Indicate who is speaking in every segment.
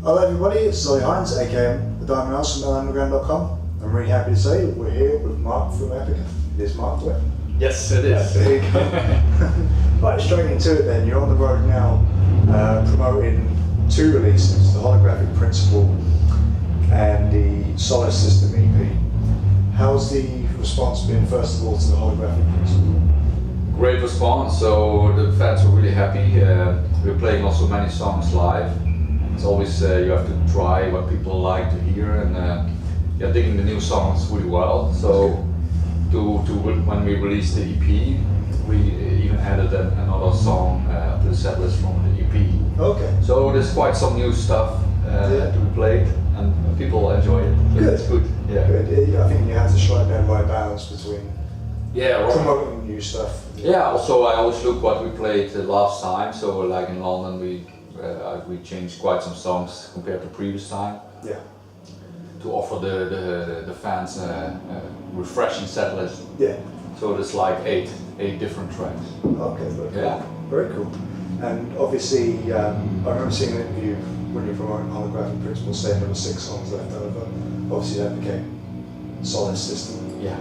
Speaker 1: Hello everybody, it's Zoe Hines, aka The Diamond House from LMunderground.com. I'm really happy to say that we're here with Mark from Epica. It is Mark, right?
Speaker 2: Yes, it is.
Speaker 1: There you go. Right, straight into it then. You're on the road now promoting two releases, the Holographic Principle and the Solar System EP. How's the response been, first of all, to the Holographic Principle?
Speaker 2: Great response, so the fans were really happy. We're playing also many songs live. It's always, you have to try what people like to hear, and yeah, digging the new songs really well. So when we released the EP, we even added another song to the set list from the EP.
Speaker 1: Okay.
Speaker 2: So there's quite some new stuff to be played, and people enjoy it. So
Speaker 1: Good.
Speaker 2: It's good. Yeah.
Speaker 1: Good. I think you have to strike that right balance between
Speaker 2: Yeah.
Speaker 1: promoting new stuff.
Speaker 2: Yeah. Also, I always look what we played last time. So like in London, we changed quite some songs compared to previous time.
Speaker 1: Yeah.
Speaker 2: To offer the fans a refreshing set list.
Speaker 1: Yeah.
Speaker 2: So there's like eight different tracks.
Speaker 1: Okay. Very cool.
Speaker 2: Yeah.
Speaker 1: Very cool. And obviously, I remember seeing an interview when you were promoting Holographic Principle saying there were 6 songs left over. Obviously, that became Solid System.
Speaker 2: Yeah.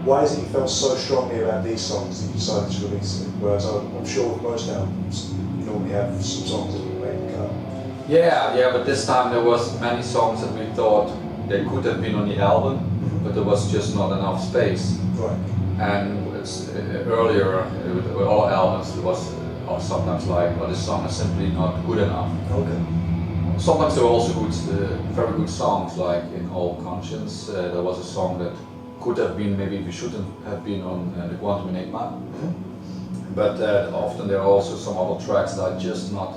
Speaker 1: Why is it you felt so strongly about these songs that you decided to release it? Whereas I'm sure with most albums, you normally have some songs that you make the cut.
Speaker 2: Yeah, but this time there was many songs that we thought they could have been on the album, but there was just not enough space.
Speaker 1: Right.
Speaker 2: And it's, earlier with all albums, there was sometimes like, well, this song is simply not good enough.
Speaker 1: Okay.
Speaker 2: Sometimes there were also good, very good songs, like in All Conscience. There was a song that could have been, maybe we shouldn't have been on the Quantum Enigma. But often there are also some other tracks that are just not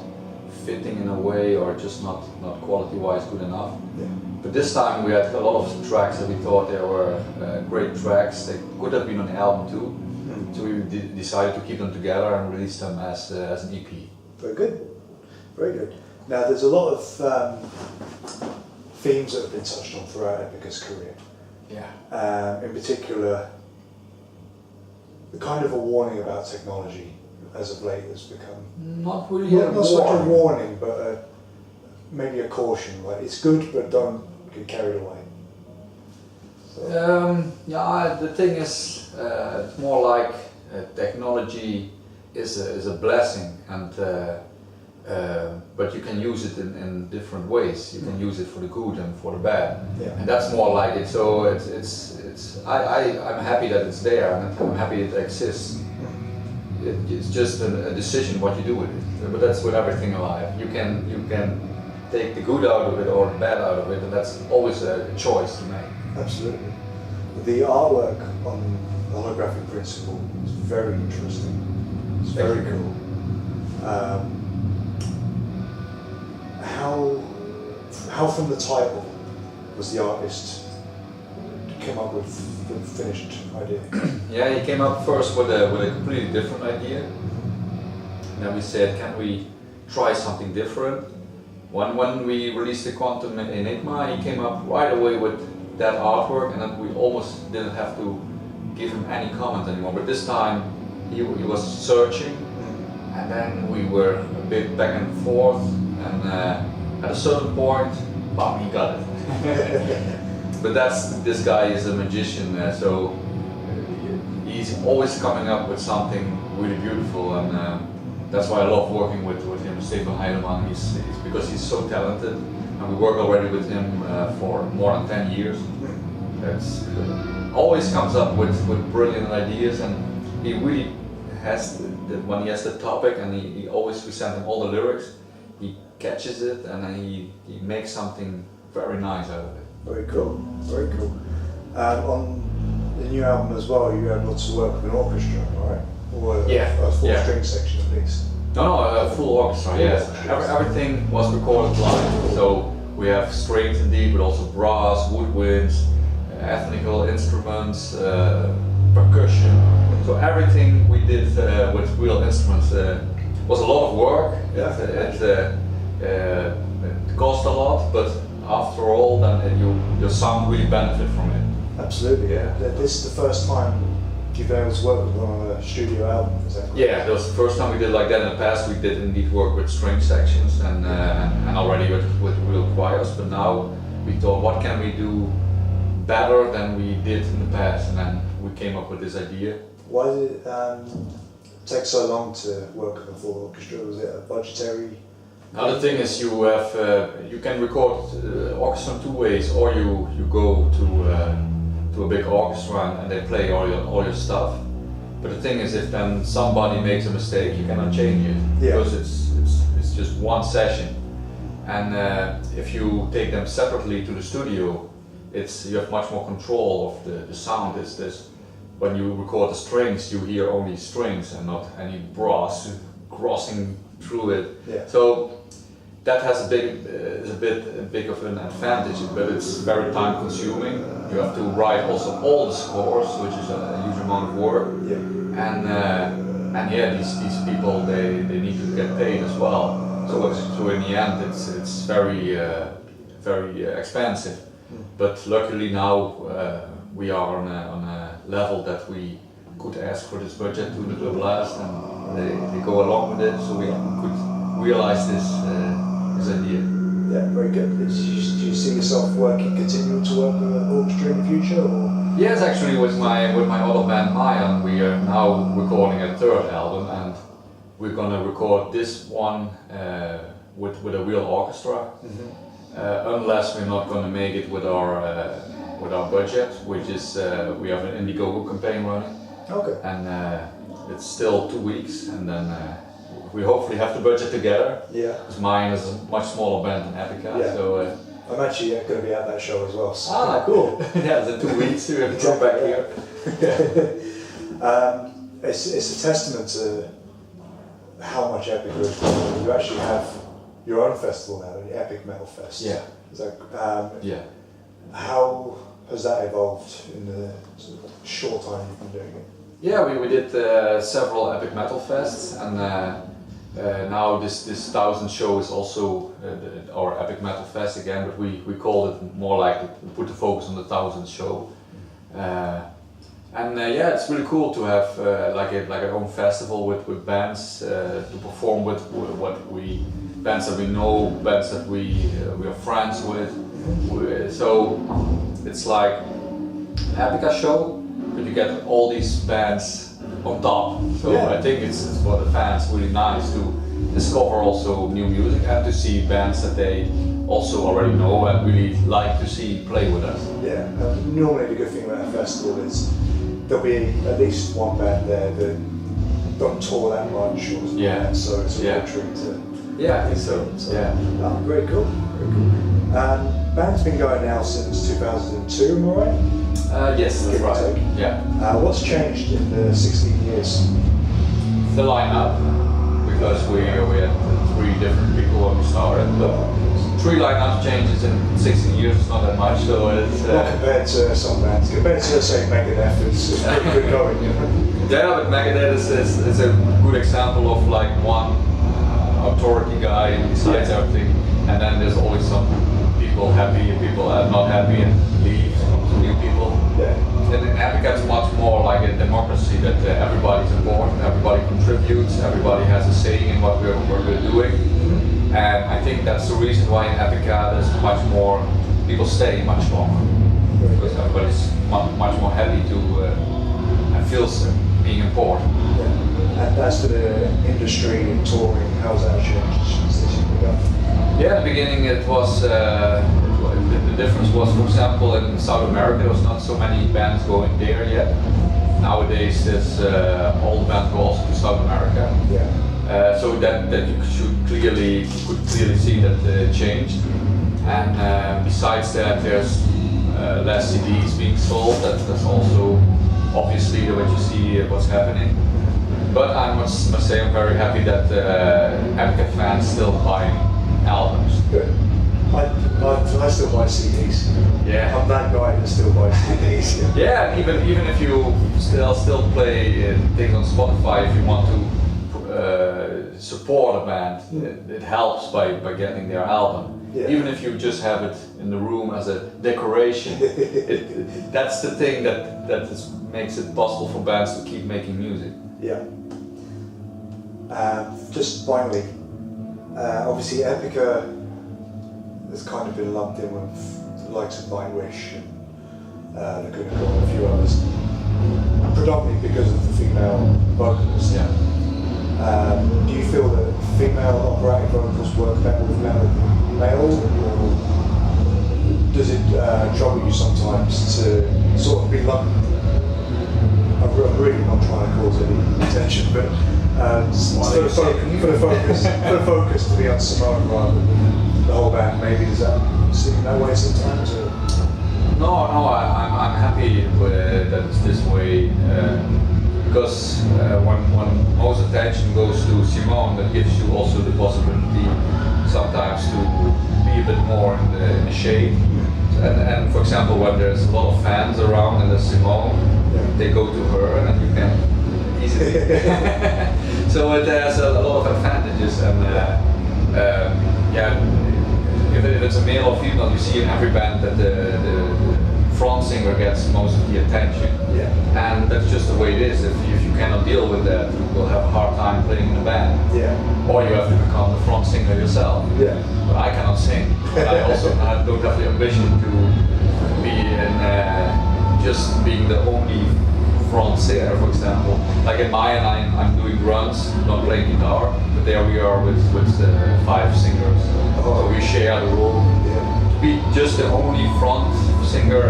Speaker 2: fitting in a way, or just not quality-wise good enough.
Speaker 1: Yeah.
Speaker 2: But this time we had a lot of tracks that we thought they were great tracks. They could have been on the album too. So we decided to keep them together and release them as an EP.
Speaker 1: Very good. Very good. Now there's a lot of themes that have been touched on throughout Epica's career.
Speaker 2: Yeah.
Speaker 1: In particular, the kind of a warning about technology as of late has become
Speaker 2: Not really
Speaker 1: not so much a warning, but maybe a caution. Like, it's good, but don't get carried away. So.
Speaker 2: Yeah, the thing is, it's more like technology is a blessing, and but you can use it in different ways. You can use it for the good and for the bad, and that's more like it. So I'm happy that it's there, and I'm happy it exists. It's just a decision what you do with it. But that's with everything in life. You can take the good out of it or the bad out of it, and that's always a choice to make.
Speaker 1: Absolutely. The artwork on the Holographic Principle is very interesting. It's very cool. How from the title was the artist come up with the finished idea?
Speaker 2: Yeah, he came up first with a completely different idea. And then we said, can we try something different? When we released the Quantum Enigma, he came up right away with that artwork, and then we almost didn't have to give him any comment anymore. But this time he was searching, and then we were a bit back and forth, and at a certain point, bam, he got it. But this guy is a magician, so he's always coming up with something really beautiful, and that's why I love working with him, Stefan Heidemann. He's because he's so talented, and we work already with him for more than 10 years. That's always comes up with brilliant ideas, and he really has when he has the topic, and we send him all the lyrics. He catches it, and then he makes something very nice out of it.
Speaker 1: Very cool, very cool. On the new album as well, you had lots of work with an orchestra, right? Or a full string section at least.
Speaker 2: No, a full orchestra, yes. Everything was recorded live, so we have strings indeed, but also brass, woodwinds, ethnical instruments, percussion. So everything we did with real instruments was a lot of work. It cost a lot, but after all, then your sound really benefit from it.
Speaker 1: Absolutely.
Speaker 2: Yeah.
Speaker 1: This is the first time you've been able to work with one on a studio album, is that correct?
Speaker 2: Yeah, that was the first time we did like that. In the past, we did indeed work with string sections and already with real choirs. But now we thought, what can we do better than we did in the past? And then we came up with this idea.
Speaker 1: Why did it take so long to work with a full orchestra? Was it a budgetary?
Speaker 2: Now the thing is, you have you can record orchestra in two ways, or you go to a big orchestra and they play all your stuff. But the thing is, if then somebody makes a mistake, you cannot change it, because it's just one session. And if you take them separately to the studio, you have much more control of the sound. When you record the strings, you hear only strings and not any brass crossing through it.
Speaker 1: Yeah.
Speaker 2: So that has a bit of an advantage, but it's very time consuming. You have to write also all the scores, which is a huge amount of work.
Speaker 1: Yeah.
Speaker 2: And yeah, these people they need to get paid as well. So in the end, it's very expensive. But luckily now we are on a level that we could ask for this budget to the blast, and they go along with it. So we could realize this idea.
Speaker 1: Yeah, very good. Do you see yourself continuing to work with an orchestra in the future, or?
Speaker 2: Yes, actually, with my other band Mayan, we are now recording a third album, and we're gonna record this one with a real orchestra. Mm-hmm. Unless we're not gonna make it with our budget, which is we have an Indiegogo campaign running. Okay. And it's still 2 weeks, and then we hopefully have the budget together. Yeah. Because mine is a much smaller band than Epica. Yeah. So
Speaker 1: I'm actually going to be at that show as well. So.
Speaker 2: Ah, cool. Yeah, it's in 2 weeks. We have to come back here.
Speaker 1: It's a testament to how much Epica is growing. You actually have your own festival now, the Epic Metal Fest.
Speaker 2: Yeah.
Speaker 1: Is that,
Speaker 2: yeah.
Speaker 1: How has that evolved in the short time you've been doing it?
Speaker 2: Yeah, we did several Epic Metal Fests, and now this 1000 show is also our Epic Metal Fest again, but we call it more like put the focus on the 1000 show. Yeah, it's really cool to have like our own festival with bands to perform with bands that we know, bands that we are friends with. So it's like an Epica show, but you get all these bands on top. So yeah. I think it's for the fans really nice to discover also new music and to see bands that they also already know and really like to see play with us.
Speaker 1: Yeah, normally the good thing about a festival is there'll be at least one band there that don't tour that much, or so it's a real treat to.
Speaker 2: Yeah, I think so. Yeah.
Speaker 1: Oh, very cool. Very cool. Band's been going now since 2002, am I right?
Speaker 2: Yes, that's right.
Speaker 1: Yeah. What's changed in the 16 years?
Speaker 2: The lineup, because we had 3 different people when we started, but 3 lineup changes in 16 years is not that much, so it's...
Speaker 1: Well, compared to some bands, compared to, say, Megadeth, it's pretty good going, you know?
Speaker 2: Yeah, but Megadeth is a good example of like one authority guy who decides everything, and then there's always some people happy, people are not happy and leave, some new people. Yeah. And in Epica it's much more like a democracy, that everybody's important, everybody contributes, everybody has a say in what we're doing. Mm-hmm. And I think that's the reason why in Epica there's much more, people stay much longer. Because everybody's much more happy to and feels being important.
Speaker 1: Yeah. And as for the industry and touring, how's that changed since you've begun?
Speaker 2: Yeah, in the beginning it was, the difference was, for example, in South America there was not so many bands going there yet. Nowadays there's all the bands go also to South America. Yeah. So that you could clearly see that changed. And besides that, there's less CDs being sold. That's also obviously what you see what's happening. But I must say I'm very happy that Epica fans still buying albums.
Speaker 1: Good. I still buy CDs.
Speaker 2: Yeah.
Speaker 1: I'm that guy that still buys CDs.
Speaker 2: Yeah, even if you still play things on Spotify, if you want to support a band. It helps by getting their album.
Speaker 1: Yeah.
Speaker 2: Even if you just have it in the room as a decoration, that's the thing that makes it possible for bands to keep making music.
Speaker 1: Yeah. Just finally, obviously Epica has kind of been lumped in with the likes of Nightwish and Laguna and a few others, predominantly because of the female vocals.
Speaker 2: Yeah.
Speaker 1: Do you feel that female operatic vocals work better with male, or does it trouble you sometimes to sort of be lumped? I'm really not trying to cause any attention, but for the focus to be on Simone rather than the whole band, maybe does that seem that way sometimes? Or?
Speaker 2: No, I'm happy that it's this way because when most attention goes to Simone, that gives you also the possibility sometimes to be a bit more in the shade. And for example, when there's a lot of fans around and there's Simone, they go to her and then you can easily. So it has a lot of advantages, and if it's a male or female, you see in every band that the front singer gets most of the attention.
Speaker 1: Yeah.
Speaker 2: And that's just the way it is. If you cannot deal with that, you will have a hard time playing in a band.
Speaker 1: Yeah.
Speaker 2: Or you have to become the front singer yourself.
Speaker 1: Yeah.
Speaker 2: But I cannot sing. But I also don't have the ambition to be in just being the only front singer, for example. Like in Mayan, I'm doing drums, not playing guitar, but there we are with 5 singers. So we share the role.
Speaker 1: Yeah.
Speaker 2: To be just the only front singer,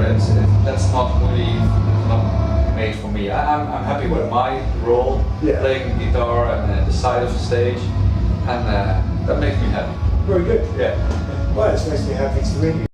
Speaker 2: that's not really not made for me. I'm happy with my role, playing guitar and the side of the stage, and that makes me happy.
Speaker 1: Very good.
Speaker 2: Yeah.
Speaker 1: Well, it makes me happy to meet you.